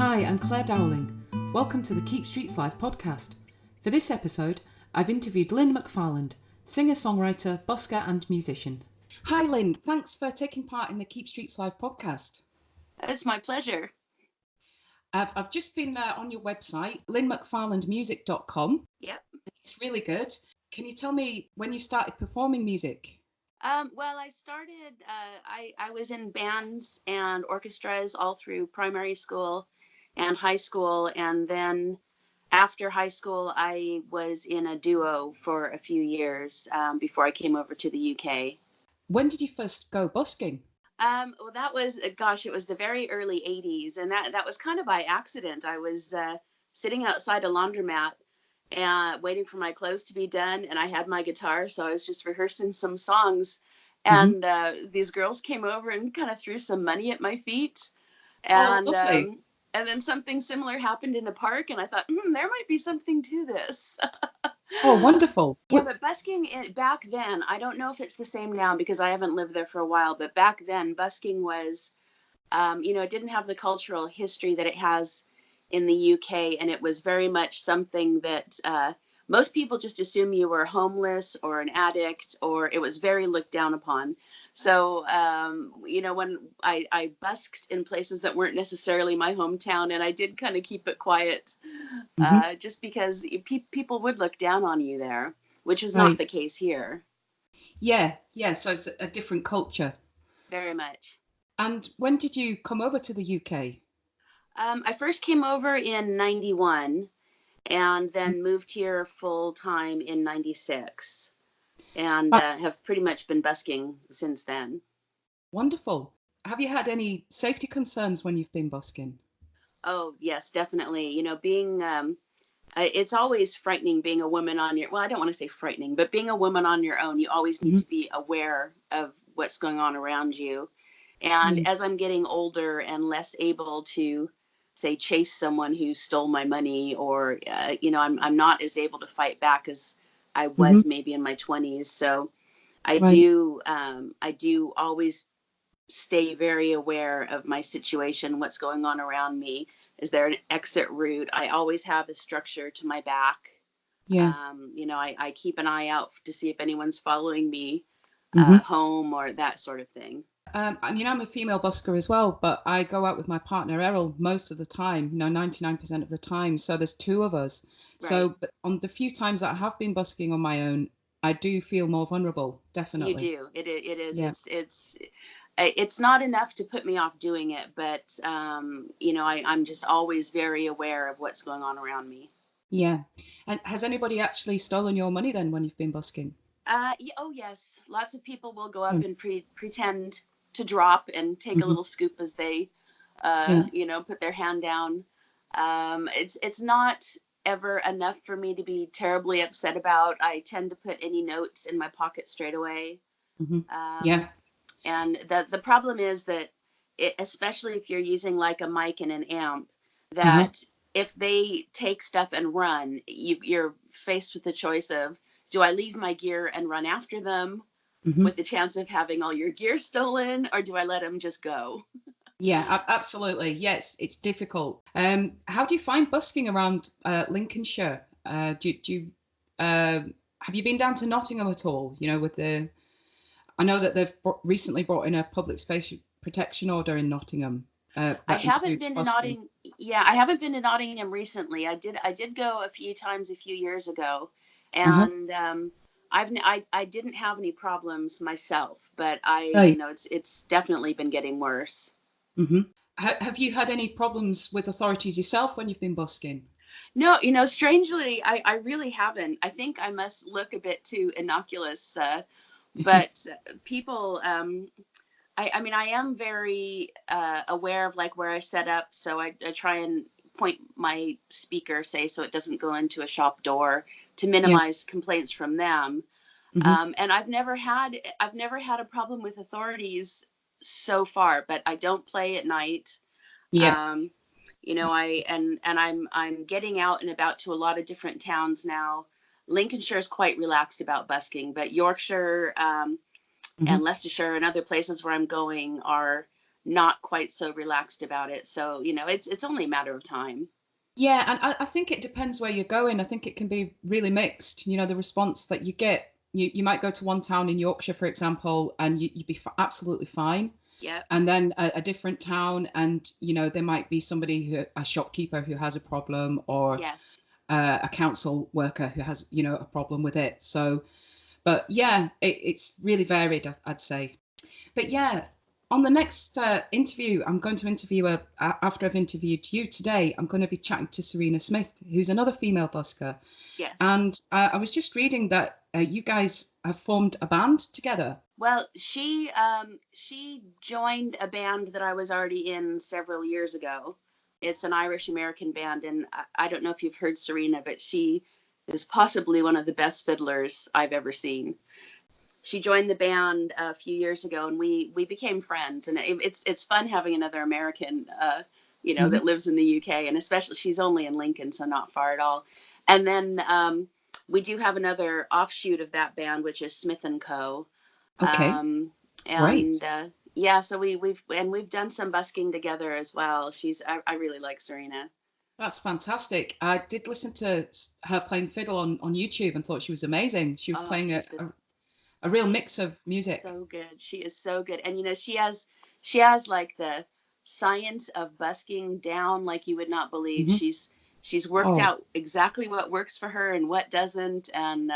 Hi, I'm Clare Dowling. Welcome to the Keep Streets Live podcast. For this episode, I've interviewed Lynn McFarland, singer, songwriter, busker and musician. Hi Lynn, thanks for taking part in the Keep Streets Live podcast. It's my pleasure. I've just been on your website, lynnmcfarlandmusic.com. Yep. It's really good. Can you tell me when you started performing music? Well, I started, I was in bands and orchestras all through primary school and high school. And then after high school, I was in a duo for a few years before I came over to the UK. When did you first go busking? Well, that was, it was the very early 80s. And that was kind of by accident. I was sitting outside a laundromat and waiting for my clothes to be done. And I had my guitar, so I was just rehearsing some songs. And these girls came over and kind of threw some money at my feet. And and then something similar happened in the park. And I thought, there might be something to this. Oh, wonderful. Yeah, but busking back then, I don't know if it's the same now because I haven't lived there for a while. But back then, busking was, it didn't have the cultural history that it has in the UK, and it was very much something that most people just assume you were homeless or an addict, or it was very looked down upon. So, when I busked in places that weren't necessarily my hometown, and I did kind of keep it quiet, just because people would look down on you there, which is not the case here. Yeah, so it's a different culture. Very much. And when did you come over to the UK? I first came over in 91 and then moved here full time in 96 and have pretty much been busking since then. Wonderful. Have you had any safety concerns when you've been busking? Oh, yes, definitely. Being, it's always frightening being a woman on your, well, I don't want to say frightening, but being a woman on your own, you always need to be aware of what's going on around you. And as I'm getting older and less able to, say, chase someone who stole my money, or I'm not as able to fight back as I was maybe in my 20s. So I do always stay very aware of my situation, what's going on around me. Is there an exit route? I always have a structure to my back. Yeah. I keep an eye out to see if anyone's following me home or that sort of thing. I'm a female busker as well, but I go out with my partner Errol most of the time, 99% of the time. So there's two of us. Right. So on the few times that I have been busking on my own, I do feel more vulnerable. Definitely. You do. It is. Yeah. It's not enough to put me off doing it, but I'm just always very aware of what's going on around me. Yeah. And has anybody actually stolen your money then when you've been busking? Oh yes. Lots of people will go up and pretend to drop and take a little scoop as they, put their hand down. It's not ever enough for me to be terribly upset about. I tend to put any notes in my pocket straight away. And the problem is that, especially if you're using like a mic and an amp, that if they take stuff and run, you're faced with the choice of, do I leave my gear and run after them with the chance of having all your gear stolen, or do I let them just go? Yeah, absolutely. Yes, it's difficult. How do you find busking around Lincolnshire? Have you been down to Nottingham at all? I know that they've recently brought in a public space protection order in Nottingham. I haven't been to Nottingham. Yeah, I haven't been to Nottingham recently. I did go a few times a few years ago, and I didn't have any problems myself, but it's definitely been getting worse. Have you had any problems with authorities yourself when you've been busking? No, strangely, I really haven't. I think I must look a bit too innocuous, but people, I am very aware of like where I set up. So I try and point my speaker, so it doesn't go into a shop door, to minimize complaints from them. And I've never had a problem with authorities so far, but I don't play at night. I'm getting out and about to a lot of different towns now. Lincolnshire is quite relaxed about busking, but Yorkshire and Leicestershire and other places where I'm going are not quite so relaxed about it. So, it's only a matter of time. Yeah, and I think it depends where you're going. I think it can be really mixed. The response that you get, you might go to one town in Yorkshire, for example, and you'd be absolutely fine. Yep. And then a different town, and there might be a shopkeeper who has a problem, or Yes. a council worker who has a problem with it. So, but yeah, it's really varied, I'd say. But yeah, on the next interview, I'm going to interview her after I've interviewed you today. I'm going to be chatting to Serena Smith, who's another female busker. Yes. And I was just reading that you guys have formed a band together. Well, she joined a band that I was already in several years ago. It's an Irish American band, and I don't know if you've heard Serena, but she is possibly one of the best fiddlers I've ever seen. She joined the band a few years ago, and we became friends. And it's fun having another American, that lives in the UK, and especially she's only in Lincoln, so not far at all. And then we do have another offshoot of that band, which is Smith and Co. Okay, And great. Yeah, so we've done some busking together as well. I really like Serena. That's fantastic. I did listen to her playing fiddle on YouTube and thought she was amazing. She was playing a real mix of music. So good. She is so good. And she has like the science of busking down like you would not believe. She's worked out exactly what works for her and what doesn't, and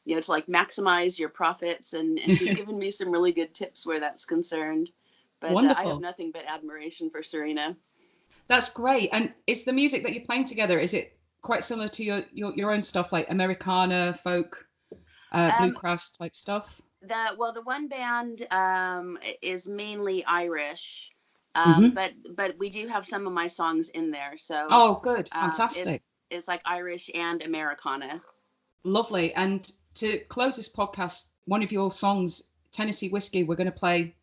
to like maximize your profits, and she's given me some really good tips where that's concerned. But I have nothing but admiration for Serena. That's great. And is the music that you're playing together, is it quite similar to your own stuff, like Americana, folk, bluegrass type stuff? The one band is mainly Irish, but we do have some of my songs in there. So good, fantastic. It's like Irish and Americana. Lovely. And to close this podcast, one of your songs, Tennessee Whiskey, we're going to play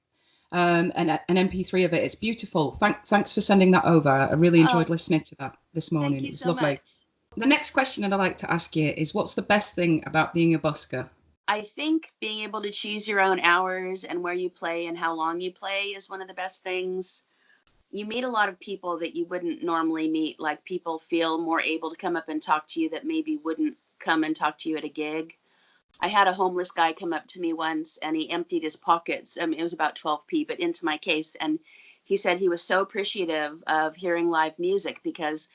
an MP3 of it. It's beautiful. Thanks for sending that over. I really enjoyed listening to that this morning. Thank you It was so lovely. much. The next question that I'd like to ask you is, what's the best thing about being a busker? I think being able to choose your own hours and where you play and how long you play is one of the best things. You meet a lot of people that you wouldn't normally meet. Like, people feel more able to come up and talk to you that maybe wouldn't come and talk to you at a gig. I had a homeless guy come up to me once, and he emptied his pockets. It was about 12p, but into my case. And he said he was so appreciative of hearing live music because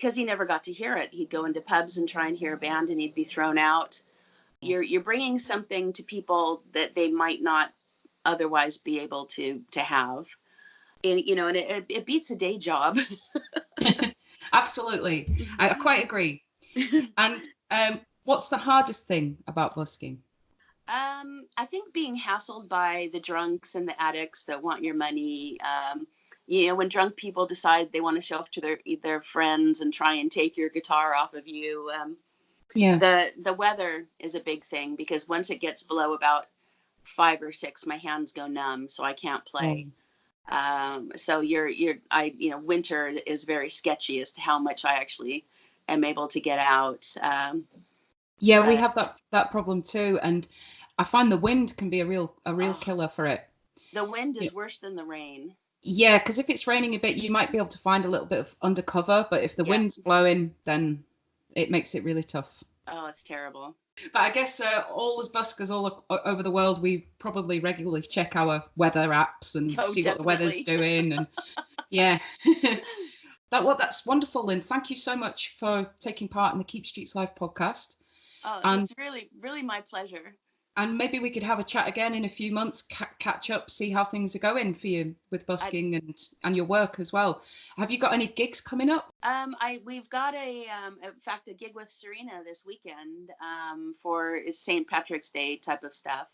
he never got to hear it. He'd go into pubs and try and hear a band, and he'd be thrown out. You're bringing something to people that they might not otherwise be able to have. And it beats a day job. Absolutely. I quite agree. And what's the hardest thing about busking? I think being hassled by the drunks and the addicts that want your money. When drunk people decide they want to show up to their friends and try and take your guitar off of you. The weather is a big thing, because once it gets below about 5 or 6, my hands go numb, so I can't play. So winter is very sketchy as to how much I actually am able to get out. We have that problem too, and I find the wind can be a real killer for it. The wind is worse than the rain. Yeah, because if it's raining a bit, you might be able to find a little bit of undercover, but if the wind's blowing, then it makes it really tough. Oh, it's terrible. But I guess all as buskers all over the world, we probably regularly check our weather apps and see what the weather's doing. And that's wonderful, Lynn. Thank you so much for taking part in the Keep Streets Live podcast. Oh, it's really, really my pleasure. And maybe we could have a chat again in a few months, catch up, see how things are going for you with busking and your work as well. Have you got any gigs coming up? We've got in fact, a gig with Serena this weekend for St. Patrick's Day type of stuff.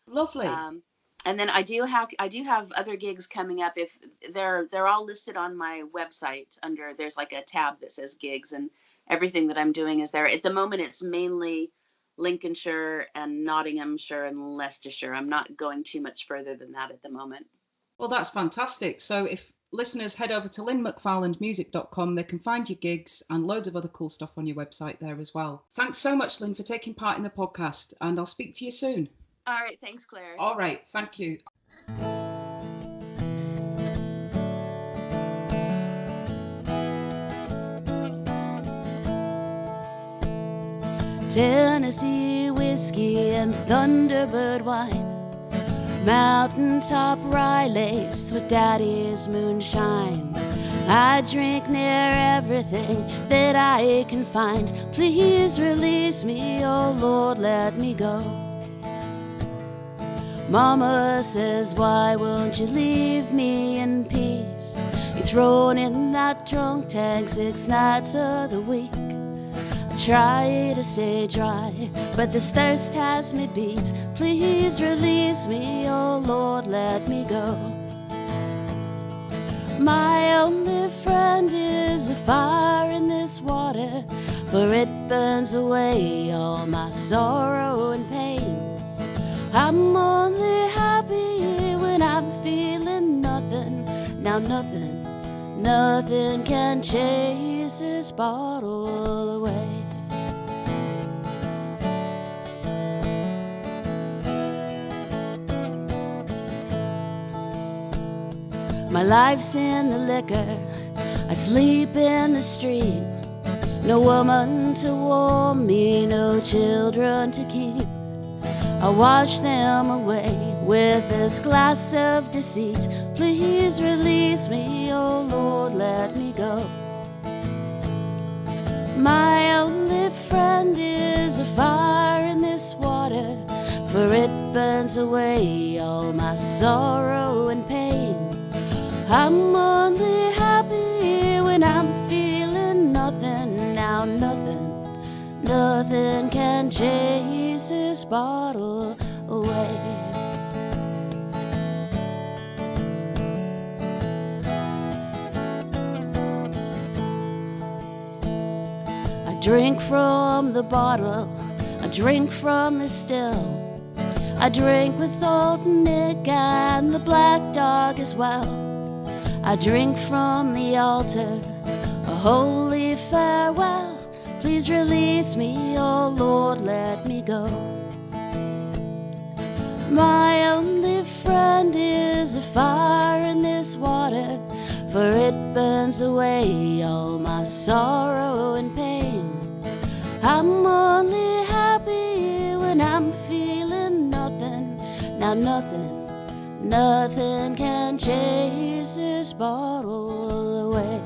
Lovely. And then I do have other gigs coming up. If they're all listed on my website there's like a tab that says gigs, and everything that I'm doing is there. At the moment, it's mainly Lincolnshire and Nottinghamshire and Leicestershire. I'm not going too much further than that at the moment. Well, that's fantastic. So if listeners head over to lynnmcfarlandmusic.com, they can find your gigs and loads of other cool stuff on your website there as well. Thanks so much, Lynn, for taking part in the podcast, and I'll speak to you soon. All right. Thanks, Claire. All right. Thank you. Tennessee whiskey and Thunderbird wine, mountaintop rye laced with daddy's moonshine. I drink near everything that I can find. Please release me, oh Lord, let me go. Mama says, why won't you leave me in peace? You're thrown in that drunk tank 6 nights of the week. I try to stay dry, but this thirst has me beat. Please release me, oh Lord, let me go. My only friend is a fire in this water, for it burns away all my sorrow and pain. I'm only happy when I'm feeling nothing. Now nothing can chase this bottle away. My life's in the liquor, I sleep in the street. No woman to warm me, no children to keep. I wash them away with this glass of deceit. Please release me, oh Lord, let me go. My only friend is a fire in this water, for it burns away all my sorrow and pain. I'm only happy when I'm feeling nothing. Now nothing can chase this bottle away. I drink from the bottle, I drink from the still. I drink with old Nick and the black dog as well. I drink from the altar, a holy farewell. Please release me, oh Lord, let me go. My only friend is a fire in this water, for it burns away all my sorrow and pain. I'm only happy when I'm feeling nothing. Now nothing can chase this bottle away.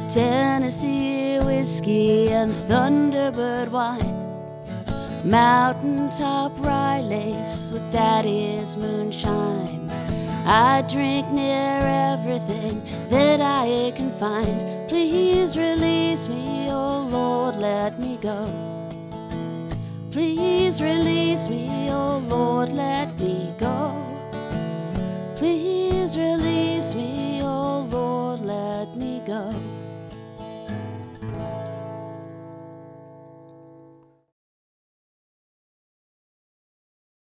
Tennessee whiskey and Thunderbird wine, mountaintop rye lace with daddy's moonshine. I drink near everything that I can find. Please release me, oh Lord, let me go. Please release me, oh Lord, let me go. Please release me, oh Lord, let me go.